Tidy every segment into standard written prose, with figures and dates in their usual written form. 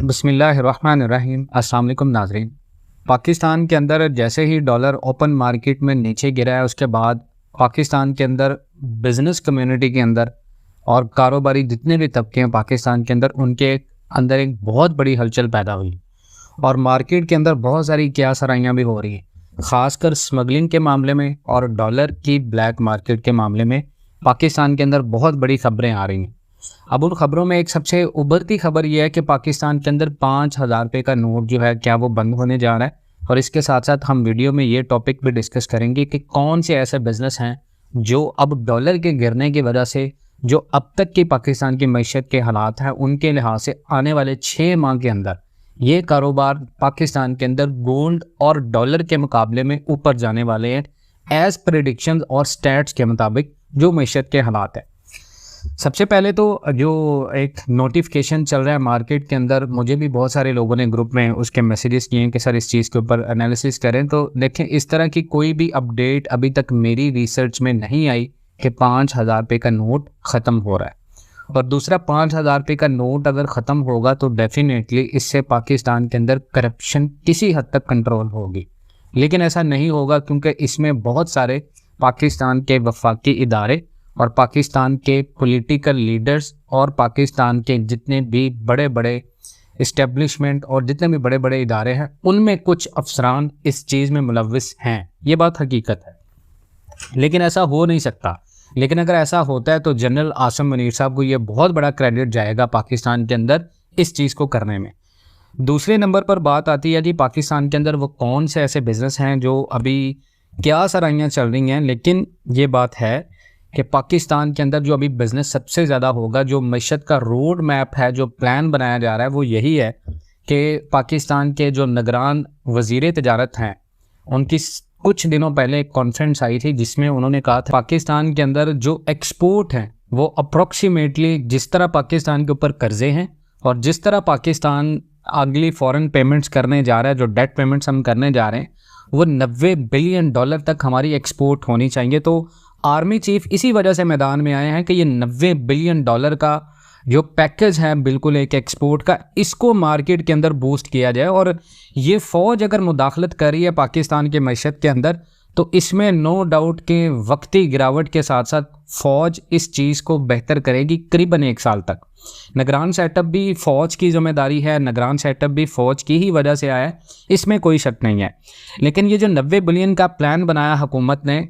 बिस्मिल्लाहिर्रहमानिर्रहीम। अस्सलाम वालेकुम नाज़रीन। पाकिस्तान के अंदर जैसे ही डॉलर ओपन मार्केट में नीचे गिरा है, उसके बाद पाकिस्तान के अंदर बिज़नेस कम्युनिटी के अंदर और कारोबारी जितने भी तबके हैं पाकिस्तान के अंदर, उनके अंदर एक बहुत बड़ी हलचल पैदा हुई और मार्केट के अंदर बहुत सारी क्यासराइयाँ भी हो रही हैं, ख़ासकर स्मगलिंग के मामले में और डॉलर की ब्लैक मार्केट के मामले में पाकिस्तान के अंदर बहुत बड़ी खबरें आ रही हैं। अब उन खबरों में एक सबसे उभरती खबर यह है कि पाकिस्तान के अंदर 5,000 रुपये का नोट जो है क्या वो बंद होने जा रहा है। और इसके साथ साथ हम वीडियो में ये टॉपिक भी डिस्कस करेंगे कि कौन से ऐसे बिजनेस हैं जो अब डॉलर के गिरने की वजह से जो अब तक की पाकिस्तान की मईशत के हालात हैं उनके लिहाज से आने वाले 6 माह के अंदर ये कारोबार पाकिस्तान के अंदर गोल्ड और डॉलर के मुकाबले में ऊपर जाने वाले हैं एज प्रेडिक्शन और स्टैट्स के मुताबिक जो मईशत के हालात है। सबसे पहले तो जो एक नोटिफिकेशन चल रहा है मार्केट के अंदर, मुझे भी बहुत सारे लोगों ने ग्रुप में उसके मैसेजेस किए हैं कि सर इस चीज़ के ऊपर एनालिसिस करें। तो देखें, इस तरह की कोई भी अपडेट अभी तक मेरी रिसर्च में नहीं आई कि 5,000 रुपये का नोट ख़त्म हो रहा है। और दूसरा, 5,000 रुपये का नोट अगर ख़त्म होगा तो डेफिनेटली इससे पाकिस्तान के अंदर करप्शन किसी हद तक कंट्रोल होगी, लेकिन ऐसा नहीं होगा क्योंकि इसमें बहुत सारे पाकिस्तान के वफाकी इदारे और पाकिस्तान के पॉलिटिकल लीडर्स और पाकिस्तान के जितने भी बड़े बड़े इस्टेब्लिशमेंट और जितने भी बड़े बड़े इदारे हैं उनमें कुछ अफसरान इस चीज़ में मुलव्विस हैं। ये बात हकीकत है, लेकिन ऐसा हो नहीं सकता। लेकिन अगर ऐसा होता है तो जनरल आसिम मुनीर साहब को ये बहुत बड़ा क्रेडिट जाएगा पाकिस्तान के अंदर इस चीज़ को करने में। दूसरे नंबर पर बात आती है जी पाकिस्तान के अंदर वो कौन से ऐसे बिज़नेस हैं जो अभी क्या सराहियाँ चल रही हैं। लेकिन ये बात है कि पाकिस्तान के अंदर जो अभी बिज़नेस सबसे ज़्यादा होगा, जो मईशत का रोड मैप है, जो प्लान बनाया जा रहा है, वो यही है कि पाकिस्तान के जो निगरान वज़ीर तिजारत हैं उनकी कुछ दिनों पहले एक कॉन्फ्रेंस आई थी जिसमें उन्होंने कहा था पाकिस्तान के अंदर जो एक्सपोर्ट हैं वो अप्रॉक्सीमेटली जिस तरह पाकिस्तान के ऊपर कर्जे हैं और जिस तरह पाकिस्तान अगली फ़ॉरेन पेमेंट्स करने जा रहा है, जो डेट पेमेंट्स हम करने जा रहे हैं, वो 90 बिलियन डॉलर तक हमारी एक्सपोर्ट होनी चाहिए। तो आर्मी चीफ इसी वजह से मैदान में आए हैं कि ये 90 बिलियन डॉलर का जो पैकेज है बिल्कुल एक एक्सपोर्ट का, इसको मार्केट के अंदर बूस्ट किया जाए। और ये फ़ौज अगर मुदाखलत कर रही है पाकिस्तान के मईशत के अंदर तो इसमें नो डाउट के वक्ती गिरावट के साथ साथ फ़ौज इस चीज़ को बेहतर करेगी करीबन 1 साल तक। निगरान सेटअप भी फ़ौज की ज़िम्मेदारी है, निगरान सेटअप भी फ़ौज की ही वजह से आया है, इसमें कोई शक नहीं है। लेकिन ये जो 90 बिलियन का प्लान बनाया हुकूमत ने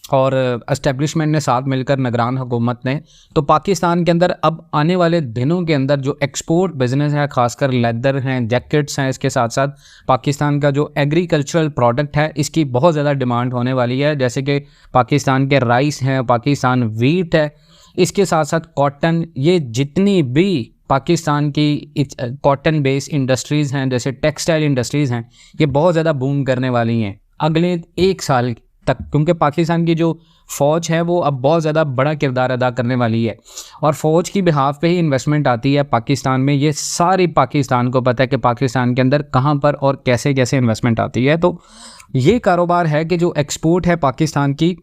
और एस्टेब्लिशमेंट ने साथ मिलकर, निगरान हुकूमत ने, तो पाकिस्तान के अंदर अब आने वाले दिनों के अंदर जो एक्सपोर्ट बिजनेस है, खासकर लेदर हैं, जैकेट्स हैं, इसके साथ साथ पाकिस्तान का जो एग्रीकल्चरल प्रोडक्ट है इसकी बहुत ज़्यादा डिमांड होने वाली है। जैसे कि पाकिस्तान के राइस हैं, पाकिस्तान वीट है, इसके साथ साथ कॉटन, ये जितनी भी पाकिस्तान की कॉटन बेस्ड इंडस्ट्रीज़ हैं, जैसे टेक्सटाइल इंडस्ट्रीज़ हैं, ये बहुत ज़्यादा बूम करने वाली हैं अगले 1 साल तक, क्योंकि पाकिस्तान की जो फ़ौज है वो अब बहुत ज़्यादा बड़ा किरदार अदा करने वाली है और फ़ौज की बिहाफ पे ही इन्वेस्टमेंट आती है पाकिस्तान में। ये सारी पाकिस्तान को पता है कि पाकिस्तान के अंदर कहाँ पर और कैसे कैसे इन्वेस्टमेंट आती है। तो ये कारोबार है कि जो एक्सपोर्ट है पाकिस्तान की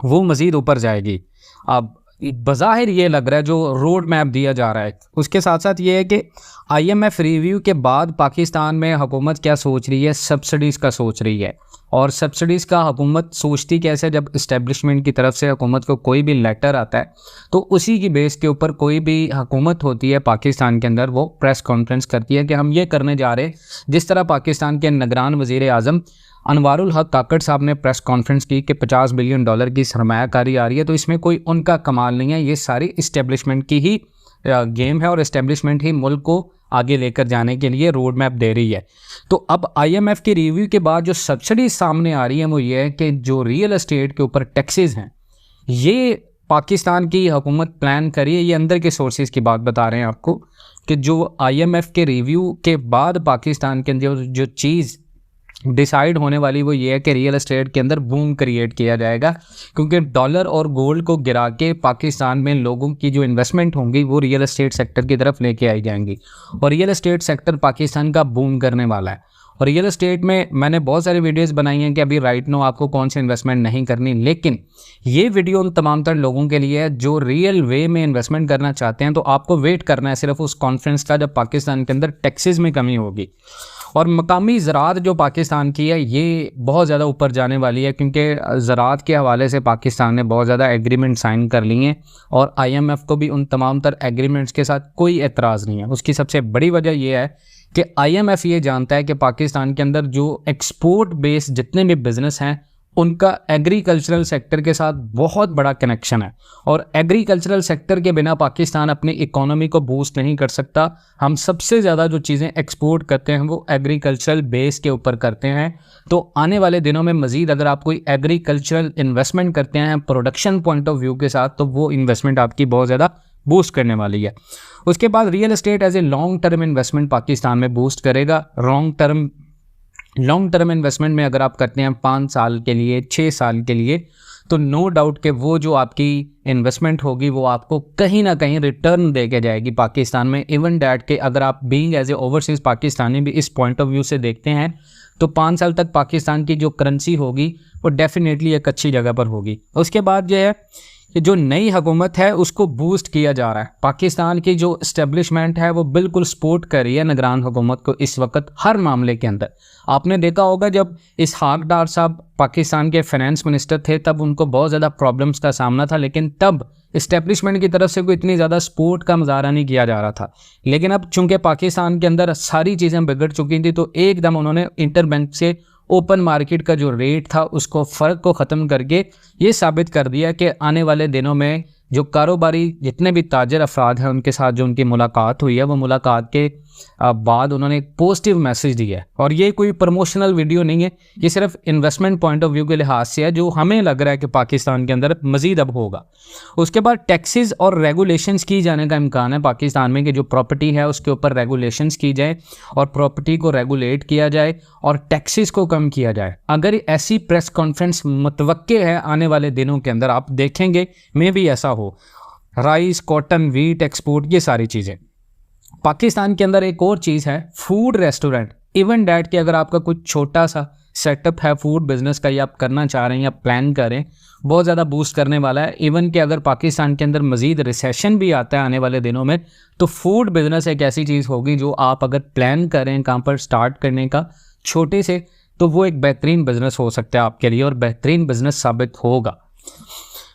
वो मज़ीद ऊपर जाएगी। अब बज़ाहिर ये लग रहा है जो रोड मैप दिया जा रहा है, उसके साथ साथ ये है कि IMF रिव्यू के बाद पाकिस्तान में हुकूमत क्या सोच रही है, सब्सिडीज़ का सोच रही है। और सब्सिडीज़ का हुकूमत सोचती कैसे, जब इस्टेब्लिशमेंट की तरफ से हुकूमत को कोई भी लेटर आता है तो उसी की बेस के ऊपर कोई भी हुकूमत होती है पाकिस्तान के अंदर वो प्रेस कॉन्फ्रेंस करती है कि हम ये करने जा रहे हैं। जिस तरह पाकिस्तान के निगरान वज़ीर आज़म अनवारुल हक काकड़ साहब ने प्रेस कॉन्फ्रेंस की कि 50 बिलियन डॉलर की सरमायाकारी आ रही है, तो इसमें कोई उनका कमाल नहीं है, ये सारी इस्टेब्लिशमेंट की ही गेम है और इस्टेब्लिशमेंट ही मुल्क को आगे लेकर जाने के लिए रोड मैप दे रही है। तो अब IMF के रिव्यू के बाद जो सब्सिडी सामने आ रही है वो ये है कि जो रियल एस्टेट के ऊपर टैक्सेस हैं ये पाकिस्तान की हुकूमत प्लान करी है। ये अंदर के सोर्सेज की बात बता रहे हैं आपको कि जो IMF के रिव्यू के बाद पाकिस्तान के अंदर जो चीज़ डिसाइड होने वाली वो ये है कि रियल एस्टेट के अंदर बूम क्रिएट किया जाएगा, क्योंकि डॉलर और गोल्ड को गिरा के पाकिस्तान में लोगों की जो इन्वेस्टमेंट होंगी वो रियल एस्टेट सेक्टर की तरफ लेके आई जाएंगी और रियल एस्टेट सेक्टर पाकिस्तान का बूम करने वाला है। और रियल एस्टेट में मैंने बहुत सारी वीडियोस बनाई हैं कि अभी राइट नो आपको कौन सी इन्वेस्टमेंट नहीं करनी, लेकिन ये वीडियो उन तमाम तर लोगों के लिए है जो रियल वे में इन्वेस्टमेंट करना चाहते हैं। तो आपको वेट करना है सिर्फ उस कॉन्फ्रेंस का जब पाकिस्तान के अंदर टैक्सेस में कमी होगी। और मकामी ज़राअत जो पाकिस्तान की है ये बहुत ज़्यादा ऊपर जाने वाली है, क्योंकि ज़राअत के हवाले से पाकिस्तान ने बहुत ज़्यादा एग्रीमेंट साइन कर लिए हैं और IMF को भी उन तमाम तर एग्रीमेंट्स के साथ कोई एतराज़ नहीं है। उसकी सबसे बड़ी वजह यह है कि IMF ये जानता है कि पाकिस्तान के अंदर जो एक्सपोर्ट बेस्ड जितने भी बिज़नेस हैं उनका एग्रीकल्चरल सेक्टर के साथ बहुत बड़ा कनेक्शन है, और एग्रीकल्चरल सेक्टर के बिना पाकिस्तान अपनी इकोनॉमी को बूस्ट नहीं कर सकता। हम सबसे ज़्यादा जो चीज़ें एक्सपोर्ट करते हैं वो एग्रीकल्चरल बेस के ऊपर करते हैं। तो आने वाले दिनों में मज़ीद अगर आप कोई एग्रीकल्चरल इन्वेस्टमेंट करते हैं प्रोडक्शन पॉइंट ऑफ व्यू के साथ, तो वो इन्वेस्टमेंट आपकी बहुत ज़्यादा बूस्ट करने वाली है। उसके बाद real estate as a long term investment Pakistan में बूस्ट करेगा। लॉन्ग टर्म इन्वेस्टमेंट में अगर आप करते हैं 5 साल के लिए, 6 साल के लिए, तो नो डाउट कि वो जो आपकी इन्वेस्टमेंट होगी वो आपको कहीं ना कहीं रिटर्न दे के जाएगी पाकिस्तान में। इवन डैट के अगर आप being as a overseas Pakistani भी इस पॉइंट ऑफ व्यू से देखते हैं तो 5 साल तक पाकिस्तान की जो करेंसी होगी वो डेफिनेटली एक अच्छी जगह पर होगी। उसके बाद ये है कि जो नई हुकूमत है उसको बूस्ट किया जा रहा है। पाकिस्तान की जो इस्टेब्लिशमेंट है वो बिल्कुल सपोर्ट कर रही है निगरान हुकूमत को इस वक्त हर मामले के अंदर। आपने देखा होगा जब इसहाक डार साहब पाकिस्तान के फाइनेंस मिनिस्टर थे तब उनको बहुत ज़्यादा प्रॉब्लम्स का सामना था, लेकिन तब इस्टेब्लिशमेंट की तरफ से कोई इतनी ज़्यादा सपोर्ट का मुजाहरा नहीं किया जा रहा था। लेकिन अब चूंकि पाकिस्तान के अंदर सारी चीज़ें बिगड़ चुकी थी तो एकदम उन्होंने इंटरबैंक से ओपन मार्केट का जो रेट था उसको फ़र्क को ख़त्म करके ये साबित कर दिया कि आने वाले दिनों में जो कारोबारी जितने भी ताजर अफराद हैं उनके साथ जो उनकी मुलाकात हुई है वो मुलाकात के बाद उन्होंने एक पॉजिटिव मैसेज दिया है। और ये कोई प्रमोशनल वीडियो नहीं है, ये सिर्फ इन्वेस्टमेंट पॉइंट ऑफ व्यू के लिहाज से है जो हमें लग रहा है कि पाकिस्तान के अंदर मज़ीद अब होगा। उसके बाद टैक्सेस और रेगुलेशंस की जाने का इम्कान है पाकिस्तान में कि जो प्रॉपर्टी है उसके ऊपर रेगुलेशंस की जाए और प्रॉपर्टी को रेगुलेट किया जाए और टैक्सेस को कम किया जाए। अगर ऐसी प्रेस कॉन्फ्रेंस मुतवक्के है आने वाले दिनों के अंदर, आप देखेंगे मे भी ऐसा हो। राइस, कॉटन, वीट एक्सपोर्ट, ये सारी चीज़ें। पाकिस्तान के अंदर एक और चीज़ है फूड रेस्टोरेंट। इवन डैट कि अगर आपका कुछ छोटा सा सेटअप है फूड बिजनेस का या आप करना चाह रहे हैं या प्लान करें, बहुत ज़्यादा बूस्ट करने वाला है। इवन कि अगर पाकिस्तान के अंदर मज़ीद रिसेशन भी आता है आने वाले दिनों में तो फूड बिजनेस एक ऐसी चीज़ होगी जो आप अगर प्लान करें कहाँ पर स्टार्ट करने का छोटे से, तो वो एक बेहतरीन बिजनेस हो सकता है आपके लिए और बेहतरीन बिजनेस साबित होगा।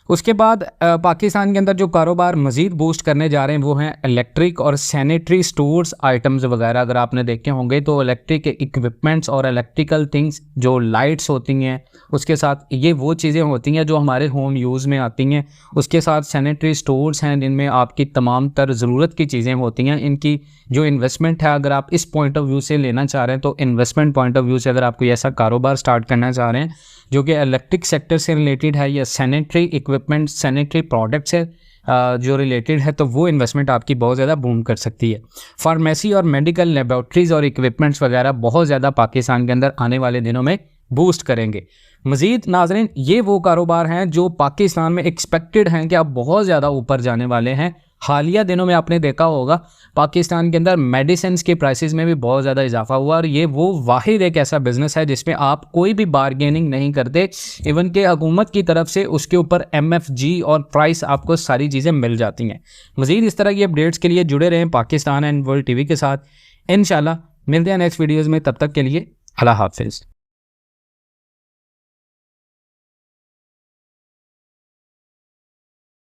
उसके बाद पाकिस्तान के अंदर जो कारोबार मज़ीद बूस्ट करने जा रहे हैं वो हैं इलेक्ट्रिक और सैनिटरी स्टोर्स आइटम्स वगैरह। अगर आपने देखे होंगे तो इलेक्ट्रिक इक्विपमेंट्स और इलेक्ट्रिकल थिंग्स जो लाइट्स होती हैं उसके साथ ये वो चीज़ें होती हैं जो हमारे होम यूज़ में आती हैं। उसके साथ सैनिटरी स्टोर्स हैं जिनमें आपकी तमाम तर ज़रूरत की चीज़ें होती हैं। इनकी जो इन्वेस्टमेंट है अगर आप इस पॉइंट ऑफ व्यू से लेना चाह रहे हैं तो इन्वेस्टमेंट पॉइंट ऑफ व्यू से अगर आप कोई ऐसा कारोबार स्टार्ट करना चाह रहे हैं जो कि इलेक्ट्रिक सेक्टर से रिलेटेड है या सैनिटरी इक्विपमेंट सैनिटरी प्रोडक्ट्स है जो रिलेटेड है, तो वो इन्वेस्टमेंट आपकी बहुत ज़्यादा बूम कर सकती है। फार्मेसी और मेडिकल लेबॉर्ट्रीज़ और इक्विपमेंट्स वगैरह बहुत ज़्यादा पाकिस्तान के अंदर आने वाले दिनों में बूस्ट करेंगे। मज़ीद नाज़रीन, ये वो कारोबार हैं जो पाकिस्तान में एक्सपेक्टेड हैं कि अब बहुत ज़्यादा ऊपर जाने वाले हैं। हालिया दिनों में आपने देखा होगा पाकिस्तान के अंदर मेडिसिन के प्राइसेस में भी बहुत ज़्यादा इजाफा हुआ और ये वो वाहिद एक ऐसा बिजनेस है जिसमें आप कोई भी बारगेनिंग नहीं करते। इवन के हुकूमत की तरफ से उसके ऊपर MFG और प्राइस आपको सारी चीज़ें मिल जाती हैं। मज़ीद इस तरह की अपडेट्स के लिए जुड़े रहें पाकिस्तान एंड वर्ल्ड TV के साथ। इंशाल्लाह मिलते हैं नेक्स्ट वीडियोज़ में, तब तक के लिए अल्लाह हाफिज़।